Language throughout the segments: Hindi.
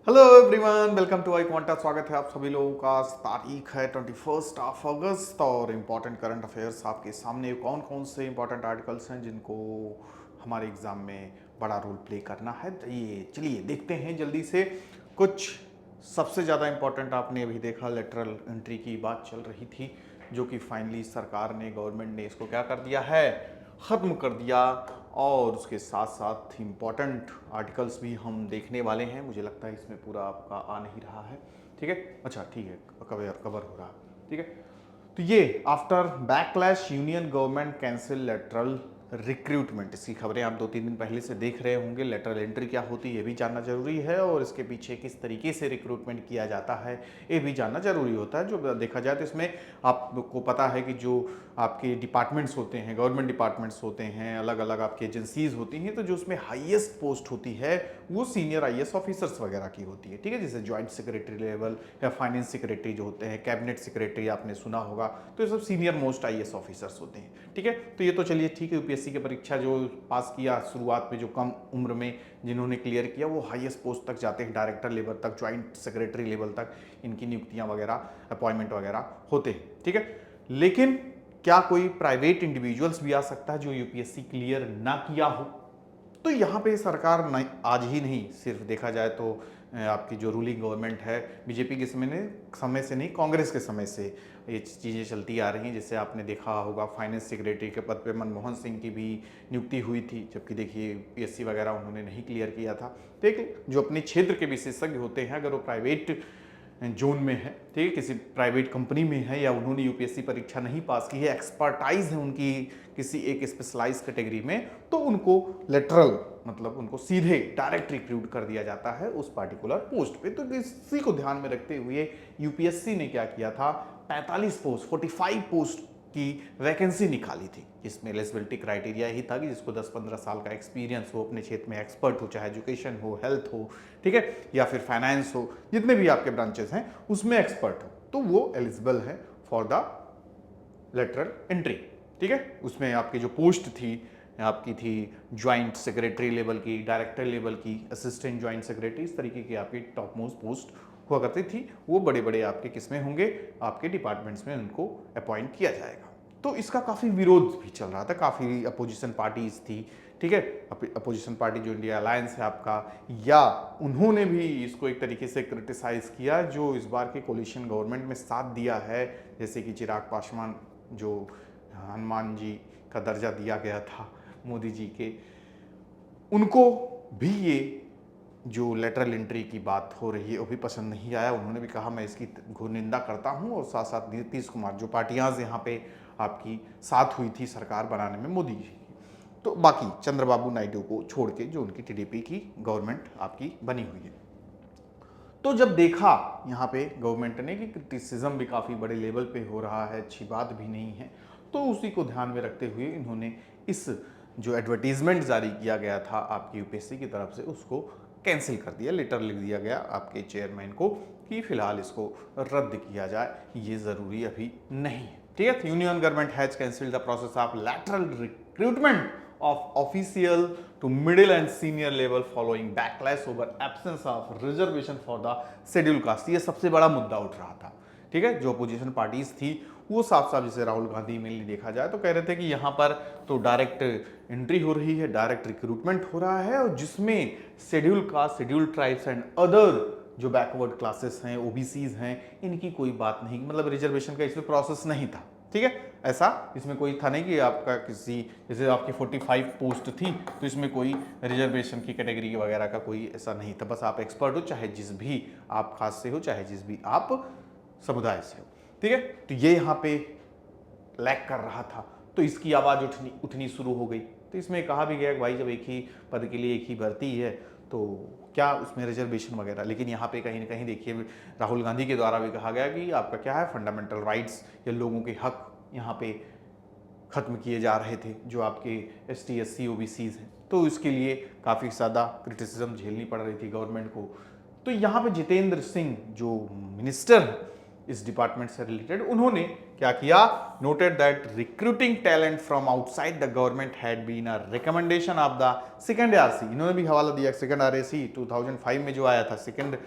Hello everyone, welcome to iQuanta. स्वागत है आप सभी लोगों का। तारीख है 21 अगस्त और इम्पॉर्टेंट करंट अफेयर्स आपके सामने। कौन कौन से इम्पॉर्टेंट आर्टिकल्स हैं जिनको हमारे एग्जाम में बड़ा रोल प्ले करना है, तो ये चलिए देखते हैं जल्दी से। कुछ सबसे ज़्यादा इम्पॉर्टेंट आपने अभी देखा, लेटरल एंट्री की बात चल रही थी, जो कि फाइनली सरकार ने, गवर्नमेंट ने इसको क्या कर दिया है, ख़त्म कर दिया। और उसके साथ साथ इम्पॉर्टेंट आर्टिकल्स भी हम देखने वाले हैं। मुझे लगता है इसमें पूरा आपका आ नहीं रहा है, ठीक है। अच्छा ठीक है, कवर हो रहा है, ठीक है। तो ये after backlash union government cancel lateral recruitment, इसकी खबरें आप 2-3 दिन पहले से देख रहे होंगे। लेटरल एंट्री क्या होती है ये भी जानना जरूरी है, और इसके पीछे किस तरीके से रिक्रूटमेंट किया जाता है ये भी जानना जरूरी होता है। जो देखा जाए तो इसमें आपको पता है कि जो आपके डिपार्टमेंट्स होते हैं, गवर्नमेंट डिपार्टमेंट्स होते हैं, अलग अलग आपकी एजेंसीज होती हैं, तो जो उसमें हाईएस्ट पोस्ट होती है वो सीनियर आईएएस ऑफिसर्स वगैरह की होती है, ठीक है। जैसे ज्वाइंट सेक्रेटरी लेवल या फाइनेंस सेक्रेटरी जो होते हैं, कैबिनेट सेक्रेटरी आपने सुना होगा, तो ये सब सीनियर मोस्ट आईएएस ऑफिसर्स होते हैं, ठीक है। तो ये तो चलिए ठीक है। यूपीएससी की परीक्षा जो पास किया शुरुआत में, जो कम उम्र में जिन्होंने क्लियर किया, वो हाईएस्ट पोस्ट तक जाते हैं, डायरेक्टर लेवल तक, ज्वाइंट सेक्रेटरी लेवल तक इनकी नियुक्तियां वगैरह, अपॉइंटमेंट वगैरह होते हैं, ठीक है। लेकिन क्या कोई प्राइवेट इंडिविजुअल्स भी आ सकता है जो यूपीएससी क्लियर ना किया हो? तो यहाँ पे सरकार नहीं, आज ही नहीं, सिर्फ देखा जाए तो आपकी जो रूलिंग गवर्नमेंट है, बीजेपी के समय से नहीं, कांग्रेस के समय से ये चीज़ें चलती आ रही हैं। जैसे आपने देखा होगा, फाइनेंस सेक्रेटरी के पद पे मनमोहन सिंह की भी नियुक्ति हुई थी, जबकि देखिए पीएससी वगैरह उन्होंने नहीं क्लियर किया था। लेकिन जो अपने क्षेत्र के विशेषज्ञ होते हैं, अगर वो प्राइवेट जोन में है, ठीक है, किसी प्राइवेट कंपनी में है, या उन्होंने यूपीएससी परीक्षा नहीं पास की है, एक्सपर्टाइज है उनकी किसी एक स्पेशलाइज कैटेगरी में, तो उनको लेटरल मतलब उनको सीधे डायरेक्ट रिक्रूट कर दिया जाता है उस पार्टिकुलर पोस्ट पे। तो इसी को ध्यान में रखते हुए यूपीएससी ने क्या किया था, 45 पोस्ट की वैकेंसी निकाली थी, जिसमें एलिजिबिलिटी क्राइटेरिया ही था कि जिसको 10-15 साल का एक्सपीरियंस हो, अपने क्षेत्र में एक्सपर्ट हो, चाहे एजुकेशन हो, हेल्थ हो, ठीक है, या फिर फाइनेंस हो, जितने भी आपके ब्रांचेस हैं उसमें एक्सपर्ट हो, तो वो एलिजिबल है फॉर द लेटरल एंट्री, ठीक है। उसमें आपकी जो पोस्ट थी, आपकी थी ज्वाइंट सेक्रेटरी लेवल की, डायरेक्टर लेवल की, असिस्टेंट ज्वाइंट सेक्रेटरी, इस तरीके की आपकी टॉप मोस्ट पोस्ट हुआ करती थी। वो बड़े बड़े आपके किसमें होंगे, आपके डिपार्टमेंट्स में उनको अपॉइंट किया जाएगा। तो इसका काफ़ी विरोध भी चल रहा था, काफ़ी अपोजिशन पार्टीज थी, ठीक है। अपोजिशन पार्टी जो इंडिया अलायंस है आपका, या उन्होंने भी इसको एक तरीके से क्रिटिसाइज किया, जो इस बार के कोलिशन गवर्नमेंट में साथ दिया है, जैसे कि चिराग पासवान, जो हनुमान जी का दर्जा दिया गया था मोदी जी के, उनको भी ये जो लेटरल एंट्री की बात हो रही है वो भी पसंद नहीं आया। उन्होंने भी कहा मैं इसकी घोर निंदा करता हूं, और साथ साथ नीतीश कुमार, जो पार्टियां यहाँ पे आपकी साथ हुई थी सरकार बनाने में मोदी जी की, तो बाकी चंद्रबाबू नायडू को छोड़ के जो उनकी टीडीपी की गवर्नमेंट आपकी बनी हुई है। तो जब देखा यहाँ पे गवर्नमेंट ने कि क्रिटिसिज्म भी काफ़ी बड़े लेवल पे हो रहा है, अच्छी बात भी नहीं है, तो उसी को ध्यान में रखते हुए इन्होंने इस जो एडवर्टीजमेंट जारी किया गया था आपकी यूपीएससी की तरफ से, उसको कैंसिल कर दिया। लेटर लिख दिया गया आपके चेयरमैन को कि फिलहाल इसको रद्द किया जाए, ये ज़रूरी अभी नहीं है, ठीक है। Union government has cancelled the process of lateral recruitment of official to middle and senior level following backlash over absence of reservation for the scheduled caste। ये सबसे बड़ा मुद्दा उठ रहा था, ठीक है। जो अपोजिशन पार्टीज थी वो साफ साफ, जैसे राहुल गांधी में देखा जाए तो कह रहे थे कि यहाँ पर तो डायरेक्ट एंट्री हो रही है, डायरेक्ट रिक्रूटमेंट हो रहा है, और जिसमें schedule caste, schedule tribes and other जो बैकवर्ड क्लासेस हैं, ओबीसीज हैं, इनकी कोई बात नहीं, मतलब रिजर्वेशन का इसमें प्रोसेस नहीं था, ठीक है। ऐसा इसमें कोई था नहीं कि आपका किसी, जैसे आपकी 45 पोस्ट थी तो इसमें कोई रिजर्वेशन की कैटेगरी वगैरह का कोई ऐसा नहीं था। बस आप एक्सपर्ट हो, चाहे जिस भी आप खास से हो, चाहे जिस भी आप समुदाय से हो, ठीक है। तो ये यहाँ पे लैक कर रहा था, तो इसकी आवाज़ उठनी शुरू हो गई। तो इसमें कहा भी गया कि भाई जब एक ही पद के लिए एक ही भर्ती है तो क्या उसमें रिजर्वेशन वगैरह। लेकिन यहाँ पे कहीं ना कहीं देखिए राहुल गांधी के द्वारा भी कहा गया कि आपका क्या है, फंडामेंटल राइट्स या लोगों के हक यहाँ पे ख़त्म किए जा रहे थे, जो आपके ST SC OBCs हैं, तो इसके लिए काफ़ी ज़्यादा क्रिटिसिज्म झेलनी पड़ रही थी गवर्नमेंट को। तो यहाँ पे जितेंद्र सिंह जो मिनिस्टर इस डिपार्टमेंट से रिलेटेड, उन्होंने क्या किया, noted that recruiting talent from outside the government had been a recommendation of the second RC. इन्होंने भी हवाला दिया सेकंड आरएसी 2005 में जो आया था, सेकंड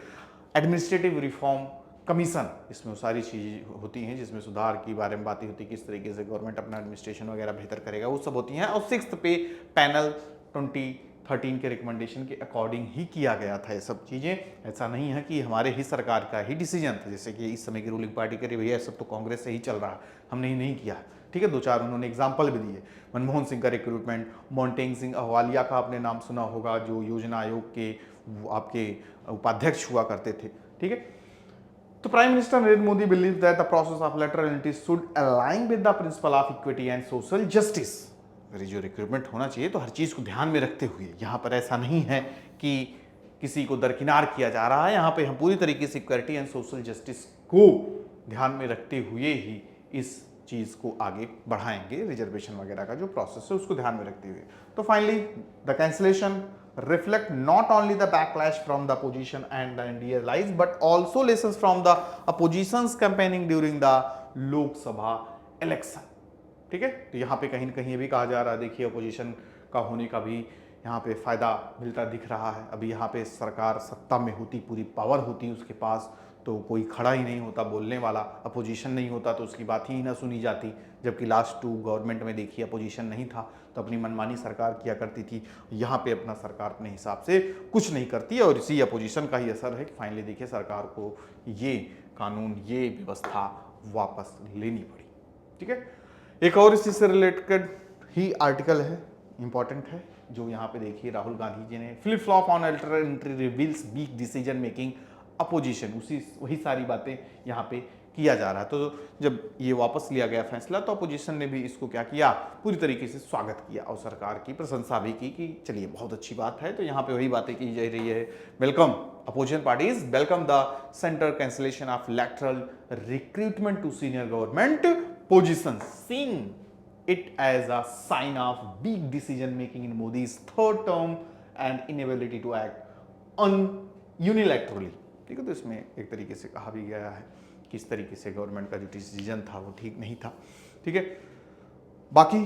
एडमिनिस्ट्रेटिव रिफॉर्म कमीशन। इसमें वो सारी चीज़ें होती हैं जिसमें सुधार के बारे में बातें होती है, किस तरीके से गवर्नमेंट अपना एडमिनिस्ट्रेशन वगैरह बेहतर करेगा, वो सब होती हैं। और सिक्स्थ पे पैनल 2013 के रिकमेंडेशन के अकॉर्डिंग ही किया गया था ये सब चीज़ें। ऐसा नहीं है कि हमारे ही सरकार का ही डिसीजन था, जैसे कि इस समय की रूलिंग पार्टी करी भैया सब तो कांग्रेस से ही चल रहा, हमने ही नहीं किया। ठीक है, दो चार उन्होंने एग्जाम्पल भी दिए, मनमोहन सिंह का रिक्रूटमेंट, मोन्टेग सिंह अहवालिया का आपने नाम सुना होगा, जो योजना आयोग के आपके उपाध्यक्ष हुआ करते थे। ठीक है, तो prime minister Narendra Modi believe that the process of lateral entry should align with the principle of equity and social justice. जो रिक्रूटमेंट होना चाहिए तो हर चीज को ध्यान में रखते हुए, यहाँ पर ऐसा नहीं है कि किसी को दरकिनार किया जा रहा है, यहाँ पे हम पूरी तरीके से इक्विटी एंड सोशल जस्टिस को ध्यान में रखते हुए ही इस चीज को आगे बढ़ाएंगे, रिजर्वेशन वगैरह का जो प्रोसेस है उसको ध्यान में रखते हुए। तो finally the cancellation reflect not only the backlash from the opposition and the NDA allies but also lessons from the opposition's campaigning during the लोक सभा इलेक्शन। ठीक है, तो यहाँ पे कहीं न कहीं ये भी कहा जा रहा है, देखिए अपोजिशन का होने का भी यहाँ पे फायदा मिलता दिख रहा है। अभी यहाँ पे सरकार सत्ता में होती, पूरी पावर होती उसके पास, तो कोई खड़ा ही नहीं होता बोलने वाला, अपोजिशन नहीं होता तो उसकी बात ही ना सुनी जाती। जबकि लास्ट 2 गवर्नमेंट में देखिए अपोजिशन नहीं था तो अपनी मनमानी सरकार किया करती थी। यहाँ पे अपना सरकार अपने हिसाब से कुछ नहीं करती है और इसी अपोजिशन का ही असर है कि फाइनली देखिए सरकार को ये कानून, ये व्यवस्था वापस लेनी पड़ी। ठीक है, एक और इसी से रिलेटेड ही आर्टिकल है, इंपॉर्टेंट है, जो यहाँ पे देखिए राहुल गांधी जी ने flip flop on lateral entry reveals weak decision making opposition, वही सारी बातें यहाँ पे किया जा रहा है। तो जब ये वापस लिया गया फैसला तो अपोजिशन ने भी इसको क्या किया, पूरी तरीके से स्वागत किया और सरकार की प्रशंसा भी की कि चलिए बहुत अच्छी बात है। तो यहाँ पे वही बातें की जा रही है, welcome opposition parties welcome the centre cancellation of electoral recruitment to senior government position, seeing it as a sign of weak decision making in Modi's third term and inability to act unilaterally. ठीक है, तो इसमें एक तरीके से कहा भी गया है किस तरीके से गवर्नमेंट का जो डिसीजन था वो ठीक नहीं था। ठीक है, बाकी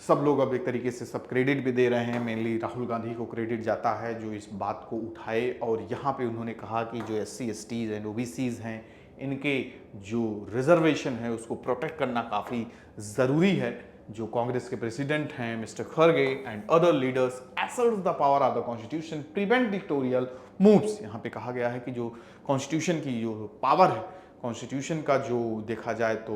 सब लोग अब एक तरीके से सब क्रेडिट भी दे रहे हैं, मेनली राहुल गांधी को क्रेडिट जाता है जो इस बात को उठाए और यहाँ पे उन्होंने कहा कि जो SC STs एंड OBCs हैं इनके जो रिजर्वेशन है उसको प्रोटेक्ट करना काफ़ी ज़रूरी है। जो कांग्रेस के प्रेसिडेंट हैं mister Kharge and other leaders assert the power of the constitution prevent dictatorial moves. यहाँ पे कहा गया है कि जो कॉन्स्टिट्यूशन की जो पावर है, कॉन्स्टिट्यूशन का जो देखा जाए तो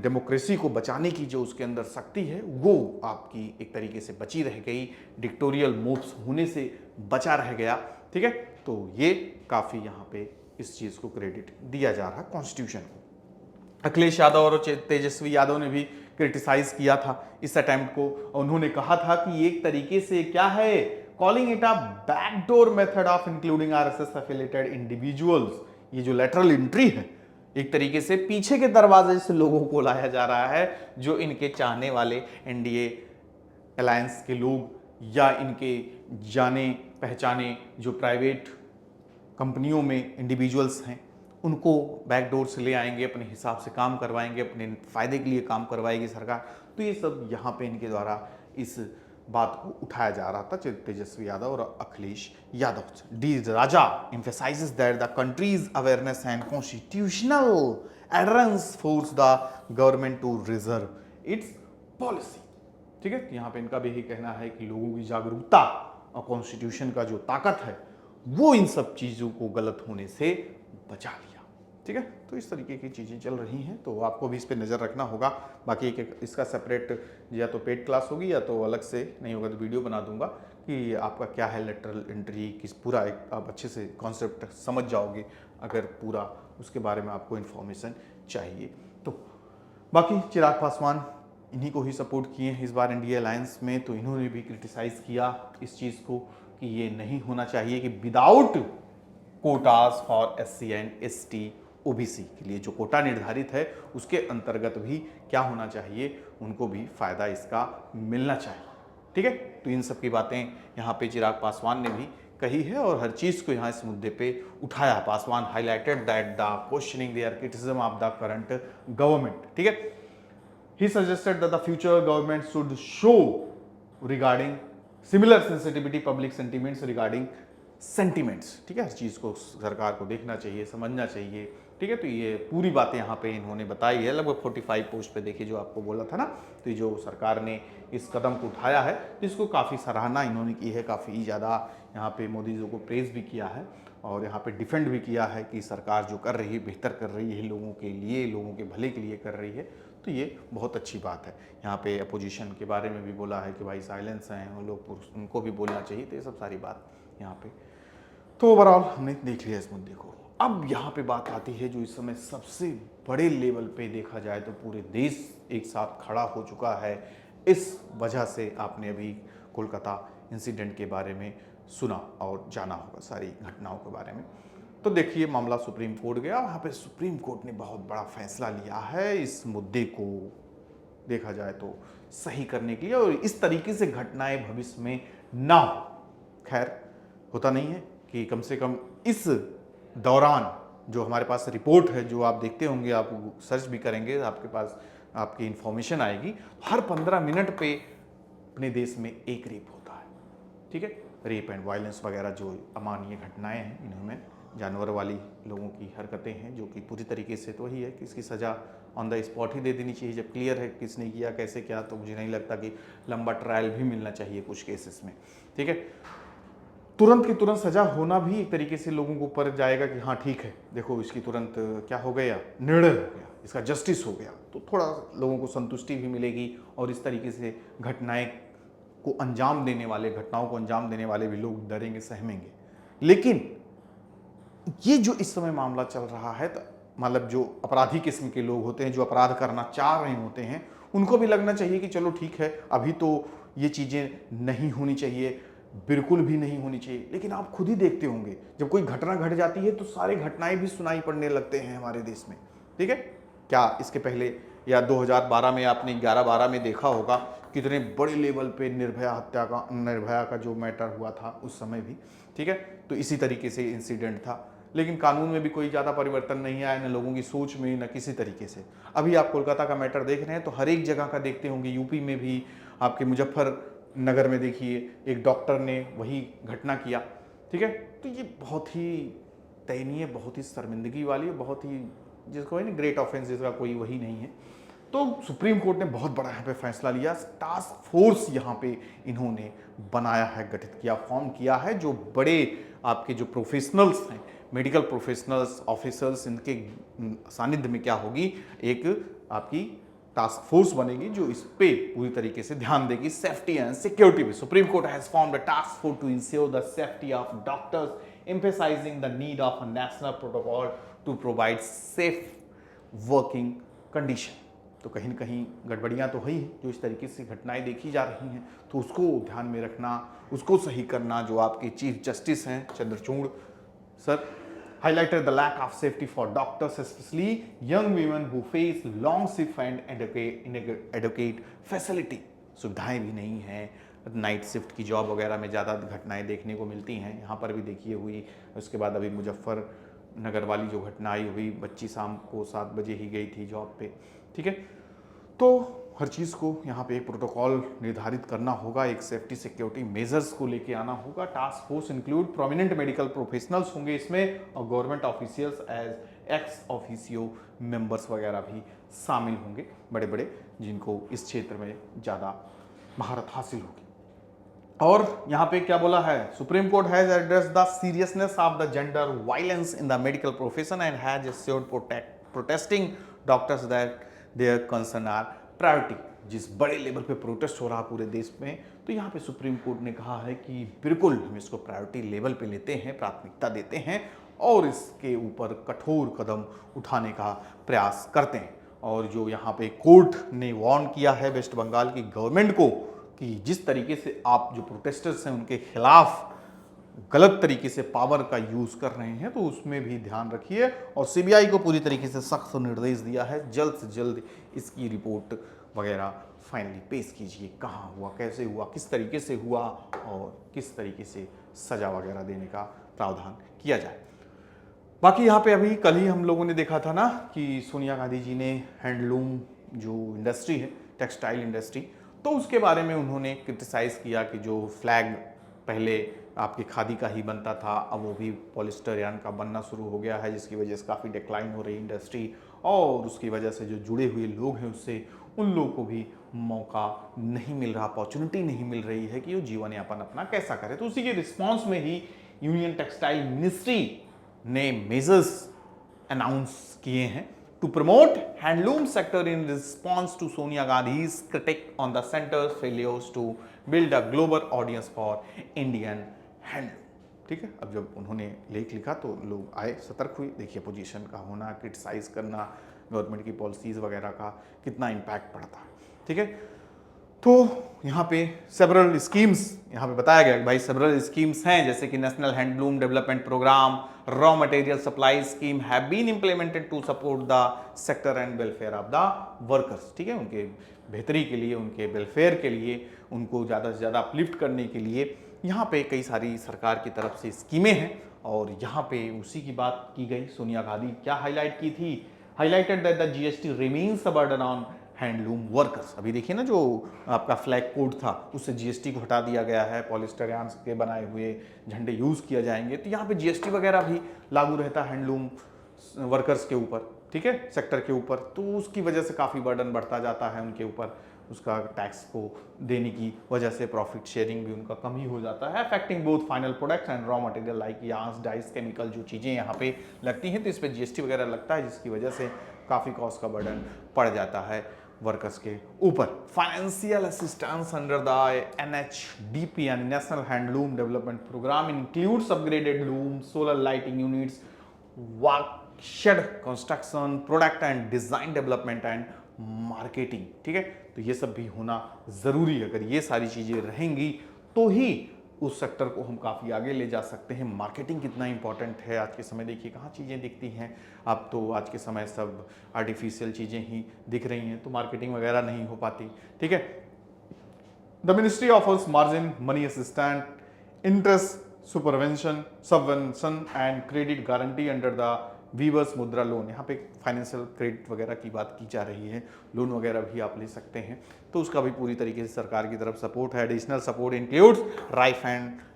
डेमोक्रेसी को बचाने की जो उसके अंदर शक्ति है वो आपकी एक तरीके से बची रह गई, डिक्टोरियल मूव्स होने से बचा रह गया। ठीक है, तो ये काफ़ी यहाँ पे इस चीज़ को क्रेडिट दिया जा रहा है कॉन्स्टिट्यूशन को। अखिलेश यादव और तेजस्वी यादव ने भी क्रिटिसाइज किया था इस अटेम्प्ट को। उन्होंने कहा था कि एक तरीके से क्या है, calling it a backdoor method of including RSS affiliated individuals. ये जो लेटरल एंट्री है एक तरीके से पीछे के दरवाजे से लोगों को लाया जा रहा है, जो इनके चाहने वाले NDA अलायंस के लोग या इनके जाने पहचाने जो प्राइवेट कंपनियों में इंडिविजुअल्स हैं उनको बैकडोर से ले आएंगे, अपने हिसाब से काम करवाएंगे, अपने फायदे के लिए काम करवाएगी सरकार। तो ये सब यहाँ पे इनके द्वारा इस बात को उठाया जा रहा था तेजस्वी यादव और Akhilesh Yadav. D Raja emphasizes that the country's awareness and constitutional adherence force the government to reserve its policy। ठीक है, यहाँ पे इनका भी यही कहना है कि लोगों की जागरूकता और कॉन्स्टिट्यूशन का जो ताकत है वो इन सब चीज़ों को गलत होने से बचा लिया। ठीक है, तो इस तरीके की चीज़ें चल रही हैं, तो आपको भी इस पर नज़र रखना होगा। बाकी एक इसका सेपरेट या तो पेड क्लास होगी या तो अलग से, नहीं होगा तो वीडियो बना दूंगा कि आपका क्या है लेटरल एंट्री, किस पूरा एक आप अच्छे से कॉन्सेप्ट समझ जाओगे अगर पूरा उसके बारे में आपको इन्फॉर्मेशन चाहिए तो। बाकी चिराग पासवान इन्हीं को ही सपोर्ट किए हैं इस बार NDA अलायंस में, तो इन्होंने भी क्रिटिसाइज़ किया इस चीज़ को कि ये नहीं होना चाहिए कि without quotas for SC and ST OBC के लिए जो कोटा निर्धारित है उसके अंतर्गत भी क्या होना चाहिए, उनको भी फायदा इसका मिलना चाहिए। ठीक है, तो इन सब की बातें यहाँ पे चिराग पासवान ने भी कही है और हर चीज़ को यहाँ इस मुद्दे पे उठाया। Paswan highlighted that the questioning the criticism of the current government, ठीक है। He suggested that the future government should show regarding similar sensitivity public sentiments regarding sentiments, ठीक है। हर चीज़ को सरकार को देखना चाहिए, समझना चाहिए, ठीक है। तो ये पूरी बातें यहाँ पे इन्होंने बताई है, लगभग 45 पोस्ट पे। देखिए जो आपको बोला था ना, तो जो सरकार ने इस कदम को उठाया है, इसको काफ़ी सराहना इन्होंने की है, काफ़ी ज़्यादा यहाँ पे मोदी जी को प्रेज भी किया है और यहाँ पे डिफेंड भी किया है कि सरकार जो कर रही है बेहतर कर रही है, लोगों के लिए, लोगों के भले के लिए कर रही है। तो ये बहुत अच्छी बात है। यहाँ पे अपोजिशन के बारे में भी बोला है कि भाई साइलेंस हैं वो लोग, उनको भी बोलना चाहिए। तो ये सब सारी बात यहाँ पे तो ओवरऑल हमने देख लिया इस मुद्दे को। अब यहाँ पे बात आती है जो इस समय सबसे बड़े लेवल पे देखा जाए तो पूरे देश एक साथ खड़ा हो चुका है। इस वजह से आपने अभी कोलकाता इंसिडेंट के बारे में सुना और जाना होगा, सारी घटनाओं के बारे में। तो देखिए मामला सुप्रीम कोर्ट गया, वहाँ पे सुप्रीम कोर्ट ने बहुत बड़ा फैसला लिया है इस मुद्दे को देखा जाए तो सही करने के लिए, और इस तरीके से घटनाएं भविष्य में ना हो। खैर होता नहीं है कि कम से कम इस दौरान जो हमारे पास रिपोर्ट है, जो आप देखते होंगे, आप सर्च भी करेंगे, आपके पास आपकी इंफॉर्मेशन आएगी, हर 15 मिनट पे अपने देश में एक रेप होता है, ठीक है। रेप एंड वायलेंस वगैरह जो अमानवीय घटनाएं हैं, इनमें जानवर वाली लोगों की हरकतें हैं, जो कि पूरी तरीके से तो वही है कि इसकी सज़ा ऑन द स्पॉट ही दे देनी चाहिए। जब क्लियर है किसने किया, कैसे किया, तो मुझे नहीं लगता कि लंबा ट्रायल भी मिलना चाहिए कुछ केसेस में, ठीक है। तुरंत की तुरंत सज़ा होना भी एक तरीके से लोगों को ऊपर जाएगा कि हाँ ठीक है, देखो इसकी तुरंत क्या हो गया, निर्णय हो गया, इसका जस्टिस हो गया, तो थोड़ा लोगों को संतुष्टि भी मिलेगी और इस तरीके से घटनाएं को अंजाम देने वाले, घटनाओं को अंजाम देने वाले भी लोग डरेंगे, सहमेंगे। लेकिन ये जो इस समय मामला चल रहा है, तो मतलब जो अपराधी किस्म के लोग होते हैं, जो अपराध करना चाह रहे होते हैं, उनको भी लगना चाहिए कि चलो ठीक है, अभी तो ये चीज़ें नहीं होनी चाहिए, बिल्कुल भी नहीं होनी चाहिए। लेकिन आप खुद ही देखते होंगे जब कोई घटना घट जाती है तो सारे घटनाएं भी सुनाई पड़ने लगते हैं हमारे देश में, ठीक है। क्या इसके पहले या 2012 में आपने 11-12 में देखा होगा कितने बड़े लेवल पे निर्भया का जो मैटर हुआ था उस समय भी, ठीक है। तो इसी तरीके से इंसिडेंट था, लेकिन कानून में भी कोई ज़्यादा परिवर्तन नहीं आया, न लोगों की सोच में, न किसी तरीके से। अभी आप कोलकाता का मैटर देख रहे हैं तो हर एक जगह का देखते होंगे, यूपी में भी, आपके मुजफ्फरनगर में देखिए एक डॉक्टर ने वही घटना किया, ठीक है। तो ये बहुत ही दयनीय, बहुत ही शर्मिंदगी वाली, बहुत ही जिसको है ना ग्रेट ऑफेंस, जिसका कोई वही नहीं है। तो सुप्रीम कोर्ट ने बहुत बड़ा यहाँ पे फैसला लिया। टास्क फोर्स यहाँ पे इन्होंने बनाया है, गठित किया, फॉर्म किया है, जो बड़े आपके जो प्रोफेशनल्स हैं, मेडिकल प्रोफेशनल्स, ऑफिसर्स, इनके सानिध्य में क्या होगी, एक आपकी टास्क फोर्स बनेगी जो इस पे पूरी तरीके से ध्यान देगी, सेफ्टी एंड सिक्योरिटी पे। Supreme court has formed a task force to ensure the safety of doctors, emphasizing the need of a national protocol to provide safe working condition। तो कहीं न कहीं गड़बड़ियाँ तो हुई हैं, जो इस तरीके से घटनाएं देखी जा रही हैं, तो उसको ध्यान में रखना, उसको सही करना। जो आपके चीफ जस्टिस हैं Chandrachud sir highlighted the lack of safety for doctors, especially young women who face long shift and inadequate facility। सुविधाएं भी नहीं हैं, नाइट शिफ्ट की जॉब वगैरह में ज़्यादा घटनाएं देखने को मिलती हैं, यहाँ पर भी देखिए हुई। उसके बाद अभी मुजफ्फरनगर वाली जो घटना आई हुई, बच्ची शाम को 7 बजे ही गई थी जॉब पे, ठीक है। तो हर चीज़ को यहाँ पे एक प्रोटोकॉल निर्धारित करना होगा, एक सेफ्टी सिक्योरिटी मेजर्स को लेके आना होगा। Task force include prominent medical professionals होंगे इसमें, और government officials as ex officio members वगैरह भी शामिल होंगे, बड़े बड़े, जिनको इस क्षेत्र में ज़्यादा महारत हासिल होगी। और यहाँ पे क्या बोला है, supreme court has address the seriousness of the gender violence in the medical profession and has assured protesting doctors that their concern are priority. जिस बड़े लेवल पे प्रोटेस्ट हो रहा पूरे देश में, तो यहाँ पे सुप्रीम कोर्ट ने कहा है कि बिल्कुल हम इसको प्रायोरिटी लेवल पे लेते हैं, प्राथमिकता देते हैं और इसके ऊपर कठोर कदम उठाने का प्रयास करते हैं। और जो यहाँ पे कोर्ट ने वार्न किया है वेस्ट बंगाल की गवर्नमेंट को कि जिस तरीके से आप जो प्रोटेस्टर्स हैं उनके खिलाफ गलत तरीके से पावर का यूज कर रहे हैं, तो उसमें भी ध्यान रखिए। और सीबीआई को पूरी तरीके से सख्त निर्देश दिया है, जल्द से जल्द इसकी रिपोर्ट वगैरह फाइनली पेश कीजिए, कहाँ हुआ, कैसे हुआ, किस तरीके से हुआ और किस तरीके से सजा वगैरह देने का प्रावधान किया जाए। बाकी यहाँ पे अभी कल ही हम लोगों ने देखा था ना कि सोनिया गांधी जी ने हैंडलूम जो इंडस्ट्री है, टेक्सटाइल इंडस्ट्री, तो उसके बारे में उन्होंने क्रिटिसाइज़ किया कि जो फ्लैग पहले आपके खादी का ही बनता था, अब वो भी पॉलिस्टर यान का बनना शुरू हो गया है, जिसकी वजह से काफ़ी डिक्लाइन हो रही इंडस्ट्री, और उसकी वजह से जो जुड़े हुए लोग हैं उससे उन लोगों को भी मौका नहीं मिल रहा, अपॉर्चुनिटी नहीं मिल रही है कि वो जीवन यापन अपना कैसा करे। तो उसी के रिस्पॉन्स में ही यूनियन टेक्सटाइल मिनिस्ट्री ने मेजर्स अनाउंस किए हैं to promote handloom sector in response to Sonia Gandhi's critic on the centre's failures to build a global audience for Indian handloom. ठीक है, अब जब उन्होंने लेख लिखा तो लोग आए, सतर्क हुए। देखिए पोजीशन का होना, क्रिटिसाइज करना, गवर्नमेंट की पॉलिसीज वगैरह का कितना इम्पैक्ट पड़ता है। ठीक है, तो यहाँ पे सेवरल स्कीम्स यहाँ पे बताया गया कि भाई सेवरल स्कीम्स हैं, जैसे कि national handloom development programme, raw material supply scheme have been implemented to support the sector and welfare of the workers. ठीक है, उनके बेहतरी के लिए, उनके वेलफेयर के लिए, उनको ज़्यादा से ज़्यादा अपलिफ्ट करने के लिए यहाँ पे कई सारी सरकार की तरफ से स्कीमें हैं। और यहाँ पे उसी की बात की गई। सोनिया गांधी क्या हाईलाइट की थी? Highlighted that the GST remains a burden on handloom workers. अभी देखिए ना, जो आपका फ्लैग कोड था उससे जीएसटी को हटा दिया गया है, पॉलिस्टर यान के बनाए हुए झंडे यूज़ किया जाएंगे, तो यहाँ पे जीएसटी वगैरह भी लागू रहता है हैंडलूम वर्कर्स के ऊपर। ठीक है, सेक्टर के ऊपर, तो उसकी वजह से काफ़ी बर्डन बढ़ता जाता है उनके ऊपर, उसका टैक्स को देने की वजह से प्रॉफिट शेयरिंग भी उनका कम ही हो जाता है, affecting both final products and raw material like yarns, dice, chemical, जो चीज़ें यहाँ पे लगती हैं तो इस पर जीएसटी वगैरह लगता है, जिसकी वजह से काफ़ी कॉस्ट का बर्डन पड़ जाता है वर्कर्स के ऊपर। Financial assistance under the NHDP यानी national handloom development programme includes upgraded loom, solar lighting units, workshed construction, product and design development and marketing. ठीक है, तो ये सब भी होना जरूरी है। अगर ये सारी चीजें रहेंगी तो ही उस सेक्टर को हम काफ़ी आगे ले जा सकते हैं। मार्केटिंग कितना इंपॉर्टेंट है आज के समय, देखिए कहाँ चीज़ें दिखती हैं। अब तो आज के समय सब आर्टिफिशियल चीज़ें ही दिख रही हैं, तो मार्केटिंग वगैरह नहीं हो पाती। ठीक है, the ministry offers margin money assistant, interest subvention and credit guarantee under the weavers Mudra loan. यहाँ पे फाइनेंशियल क्रेडिट वगैरह की बात की जा रही है, लोन वगैरह भी आप ले सकते हैं, तो उसका भी पूरी तरीके से सरकार की तरफ सपोर्ट है। Additional support includes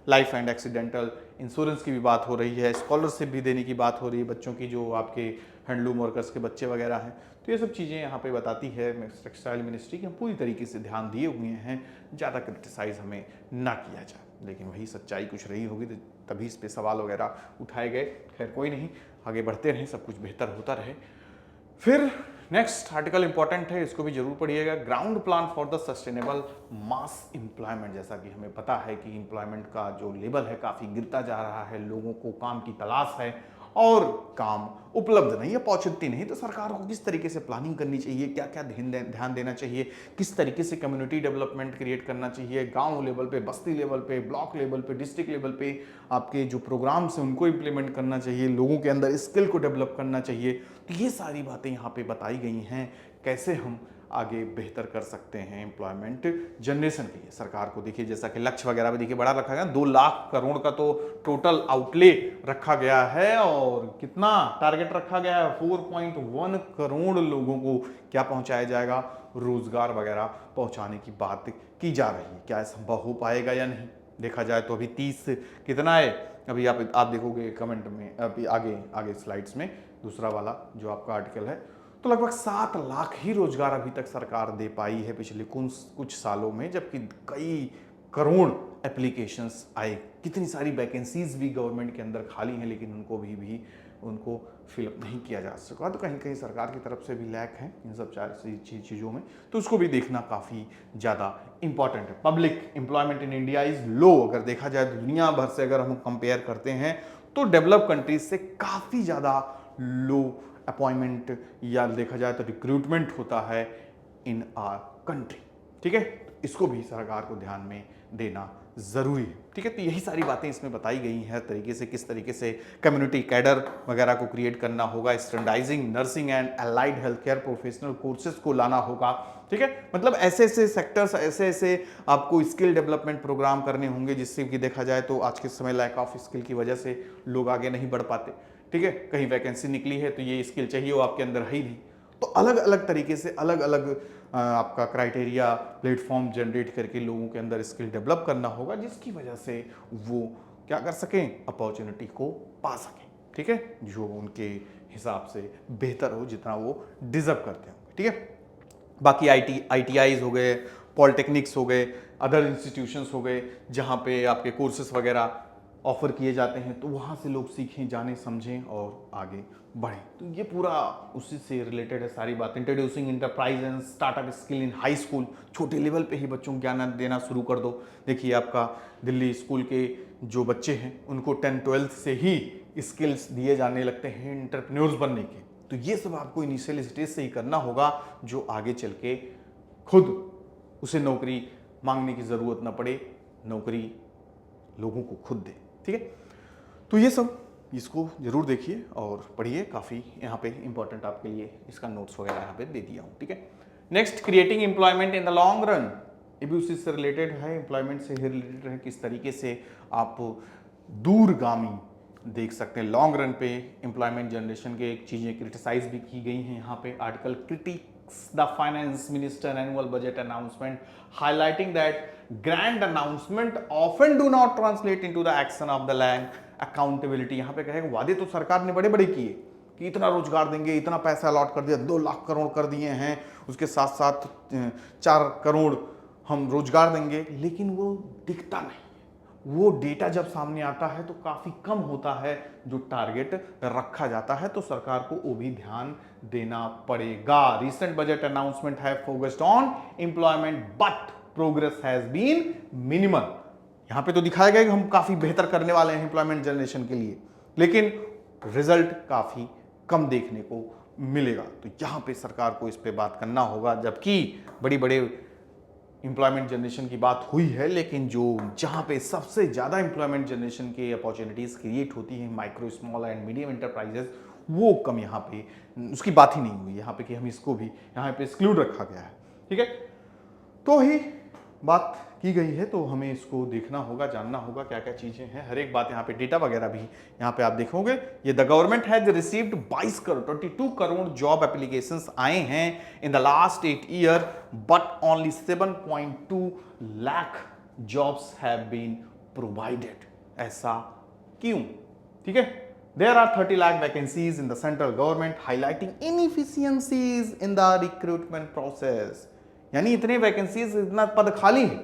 life and accidental insurance की भी बात हो रही है, स्कॉलरशिप भी देने की बात हो रही है बच्चों की, जो आपके हैंडलूम वर्कर्स के बच्चे वगैरह हैं। तो ये सब चीज़ें यहाँ पे बताती है टेक्सटाइल मिनिस्ट्री की, हम पूरी तरीके से ध्यान दिए हुए हैं, ज़्यादा क्रिटिसाइज हमें ना किया जाए। लेकिन वही सच्चाई कुछ रही होगी तो तभी इस पर सवाल वगैरह उठाए गए। खैर कोई नहीं, आगे बढ़ते रहें, सब कुछ बेहतर होता रहे। फिर नेक्स्ट आर्टिकल इंपॉर्टेंट है, इसको भी जरूर पढ़िएगा। Ground plan for the sustainable mass employment. जैसा कि हमें पता है कि एम्प्लॉयमेंट का जो लेवल है काफ़ी गिरता जा रहा है, लोगों को काम की तलाश है और काम उपलब्ध नहीं, अपॉर्चुनिटी नहीं, तो सरकार को किस तरीके से प्लानिंग करनी चाहिए, क्या क्या ध्यान देना चाहिए, किस तरीके से कम्युनिटी डेवलपमेंट क्रिएट करना चाहिए, गांव लेवल पे, बस्ती लेवल पे, ब्लॉक लेवल पे, डिस्ट्रिक्ट लेवल पे आपके जो प्रोग्राम्स हैं उनको इम्प्लीमेंट करना चाहिए, लोगों के अंदर स्किल को डेवलप करना चाहिए। तो ये सारी बातें यहाँ पे बताई गई हैं, कैसे हम आगे बेहतर कर सकते हैं एम्प्लॉयमेंट जनरेशन के लिए। सरकार को देखिए, जैसा कि लक्ष्य वगैरह भी देखिए बड़ा रखा गया, 2 लाख करोड़ का तो टोटल आउटले रखा गया है, और कितना टारगेट रखा गया है, 4.1 करोड़ लोगों को क्या पहुंचाया जाएगा, रोजगार वगैरह पहुंचाने की बात की जा रही है। क्या यह संभव हो पाएगा या नहीं, देखा जाए तो अभी 30 कितना है, अभी आप देखोगे कमेंट में, अभी आगे स्लाइड्स में दूसरा वाला जो आपका आर्टिकल है, तो लगभग 7 लाख ही रोजगार अभी तक सरकार दे पाई है पिछले कुछ सालों में, जबकि कई करोड़ एप्लीकेशंस आए, कितनी सारी वैकेंसीज भी गवर्नमेंट के अंदर खाली हैं, लेकिन उनको फिलअप नहीं किया जा सका। तो कहीं कहीं सरकार की तरफ से भी लैक है इन सब चीज़ों में, तो उसको भी देखना काफ़ी ज़्यादा इंपॉर्टेंट है। Public employment in India is low. अगर देखा जाए तो दुनिया भर से अगर हम कंपेयर करते हैं तो डेवलप कंट्रीज से काफ़ी ज़्यादा लो अपॉइंटमेंट या देखा जाए तो रिक्रूटमेंट होता है इन आवर कंट्री। ठीक है, इसको भी सरकार को ध्यान में देना ज़रूरी है। ठीक है, तो यही सारी बातें इसमें बताई गई हैं, हर तरीके से किस तरीके से कम्युनिटी कैडर वगैरह को क्रिएट करना होगा, standardising nursing and allied health care professional courses को लाना होगा। ठीक है, मतलब ऐसे ऐसे सेक्टर्स, ऐसे ऐसे आपको स्किल डेवलपमेंट प्रोग्राम करने होंगे, जिससे कि देखा जाए तो आज के समय लैक ऑफ स्किल की वजह से लोग आगे नहीं बढ़ पाते। ठीक है, कहीं वैकेंसी निकली है तो ये स्किल चाहिए, वो आपके अंदर है ही नहीं। तो अलग अलग तरीके से अलग अलग आपका क्राइटेरिया प्लेटफॉर्म जनरेट करके लोगों के अंदर स्किल डेवलप करना होगा, जिसकी वजह से वो क्या कर सकें, अपॉर्चुनिटी को पा सकें। ठीक है, जो उनके हिसाब से बेहतर हो, जितना वो डिजर्व करते होंगे। ठीक है, बाकी ITIs हो गए, पॉलिटेक्निक्स हो गए, अदर इंस्टीट्यूशंस हो गए, जहाँ पे आपके कोर्सेज वगैरह ऑफर किए जाते हैं, तो वहाँ से लोग सीखें, जानें, समझें और आगे बढ़ें। तो ये पूरा उसी से रिलेटेड है सारी बात। Introducing enterprise and startup skill in high school, छोटे लेवल पे ही बच्चों को ज्ञान देना शुरू कर दो। देखिए आपका दिल्ली स्कूल के जो बच्चे हैं उनको 10-12 से ही स्किल्स दिए जाने लगते हैं इंटरप्रेन्योर्स बनने के। तो ये सब आपको इनिशियल स्टेज से ही करना होगा, जो आगे चल के खुद उसे नौकरी मांगने की ज़रूरत ना पड़े, नौकरी लोगों को खुद दे। ठीक है, तो ये सब इसको जरूर देखिए और पढ़िए, काफ़ी यहाँ पे इंपॉर्टेंट आपके लिए इसका नोट्स वगैरह यहाँ पे दे दिया हूँ। ठीक है, next, creating employment in the long run, ये भी उसी से रिलेटेड है, एम्प्लॉयमेंट से रिलेटेड है, किस तरीके से आप दूरगामी देख सकते हैं लॉन्ग रन पे एम्प्लॉयमेंट जनरेशन के चीज़ें क्रिटिसाइज भी की गई हैं यहाँ पे। Article critics the finance minister annual budget announcement, highlighting that grand announcement often do not translate into the action of the land accountability. यहाँ पे कहेगा वादे तो सरकार ने बड़े बड़े किए कि इतना रोजगार देंगे, इतना पैसा अलॉट कर दिया, 2 लाख करोड़ कर दिए हैं, उसके साथ साथ 4 करोड़ हम रोजगार देंगे, लेकिन वो दिखता नहीं। वो डेटा जब सामने आता है तो काफी कम होता है जो टारगेट रखा जाता है, तो सरकार को वो भी ध्यान देना पड़ेगा। रिसेंट बजट अनाउंसमेंट है focused on employment but progress has been minimal. यहां पे तो दिखाया गया कि हम काफी बेहतर करने वाले हैं एम्प्लॉयमेंट जनरेशन के लिए, लेकिन रिजल्ट काफी कम देखने को मिलेगा। तो यहां पे सरकार को इस पे बात करना होगा, जबकि बड़ी बड़े एम्प्लॉयमेंट जनरेशन की बात हुई है, लेकिन जो जहां पे सबसे ज़्यादा एम्प्लॉयमेंट जनरेशन के अपॉर्चुनिटीज़ क्रिएट होती हैं, micro small and medium enterprises, वो कम यहाँ पे उसकी बात ही नहीं हुई यहाँ पे कि हम इसको भी यहाँ पे एक्सक्लूड रखा गया है। ठीक है, तो ही बात की गई है, तो हमें इसको देखना होगा, जानना होगा क्या क्या चीज़ें हैं, हर एक बात यहाँ पे डेटा वगैरह भी यहाँ पे आप देखोगे। ये the government has received 22 crore 22 crore job applications आए हैं in the last 8 year, but only 7.2 lakh jobs have been provided. ऐसा क्यों? ठीक है, there are 30 lakh vacancies in the central government, highlighting inefficiencies in the recruitment process। यानी इतने वैकेंसीज, इतना पद खाली है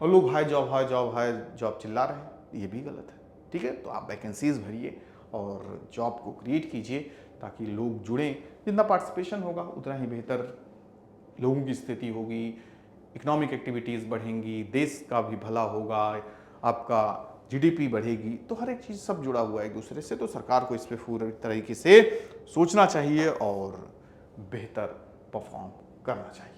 और लोग high job high job high job चिल्ला रहे हैं, ये भी गलत है। ठीक है, तो आप वैकेंसीज भरिए और जॉब को क्रिएट कीजिए ताकि लोग जुड़ें। जितना पार्टिसिपेशन होगा उतना ही बेहतर लोगों की स्थिति होगी, इकोनॉमिक एक्टिविटीज़ बढ़ेंगी, देश का भी भला होगा, आपका GDP बढ़ेगी, तो हर एक चीज़ सब जुड़ा हुआ है एक दूसरे से। तो सरकार को इस पर पूरी तरीके से सोचना चाहिए और बेहतर परफॉर्म करना चाहिए।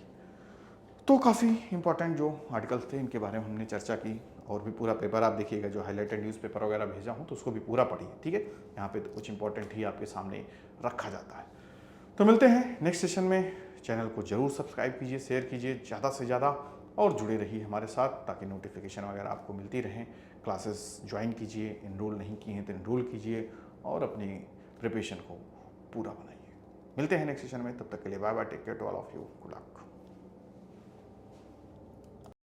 तो काफ़ी इंपॉर्टेंट जो आर्टिकल्स थे इनके बारे में हमने चर्चा की, और भी पूरा पेपर आप देखिएगा, जो हाईलाइटेड न्यूज़पेपर वगैरह भेजा हूँ तो उसको भी पूरा पढ़िए। ठीक है, यहाँ पे तो कुछ इंपॉर्टेंट ही आपके सामने रखा जाता है। तो मिलते हैं नेक्स्ट सेशन में। चैनल को जरूर सब्सक्राइब कीजिए, शेयर कीजिए ज़्यादा से ज़्यादा, और जुड़े रहिए हमारे साथ ताकि नोटिफिकेशन वगैरह आपको मिलती रहें। क्लासेस ज्वाइन कीजिए, इनरोल नहीं किए हैं तो इनरोल कीजिए और अपनी प्रिपरेशन को पूरा बनाइए। मिलते हैं नेक्स्ट सेशन में, तब तक के लिए bye bye, take care to all of you, good luck.